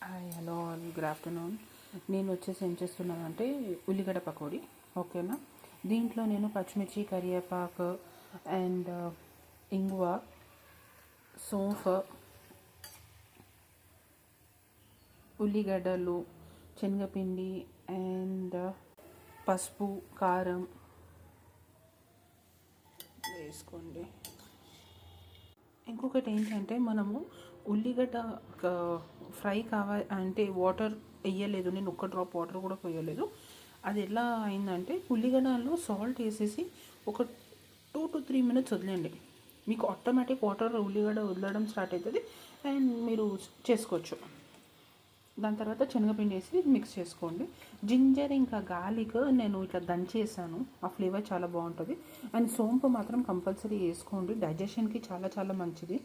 Hi hello all good afternoon. నేను వచ్చేసి ఏం చేస్తున్నానంటే ఉల్లిగడ్డ పకోడీ. ఓకేనా, దీంట్లో నేను పచ్చిమిర్చి, కరివేపాకు అండ్ ఇంగువ, సోంఫ్, ఉల్లిగడ్డలు, శనగపిండి అండ్ పసుపు, కారం వేసుకోండి. ఇంకొకటి ఏంటంటే మనము ఉల్లిగడ్డ ఫ్రై కావాలి అంటే వాటర్ వేయలేదు, నేను ఒక్క డ్రాప్ వాటర్ కూడా పోయలేదు. అది ఎలా అయిందంటే ఉల్లిగడ్డలో సాల్ట్ వేసేసి ఒక 2 to 3 minutes వదిలేండి, మీకు ఆటోమేటిక్ వాటర్ ఉల్లిగడ్డ వదలడం స్టార్ట్ అవుతుంది అండ్ మీరు చేసుకోవచ్చు. దాని తర్వాత శనగపిండి వేసి మిక్స్ చేసుకోండి. జింజర్ ఇంకా గార్లిక్ నేను ఇట్లా దంచేసాను, ఆ ఫ్లేవర్ చాలా బాగుంటుంది. అండ్ సోంపు మాత్రం కంపల్సరీ వేసుకోండి, డైజెషన్కి చాలా చాలా మంచిది.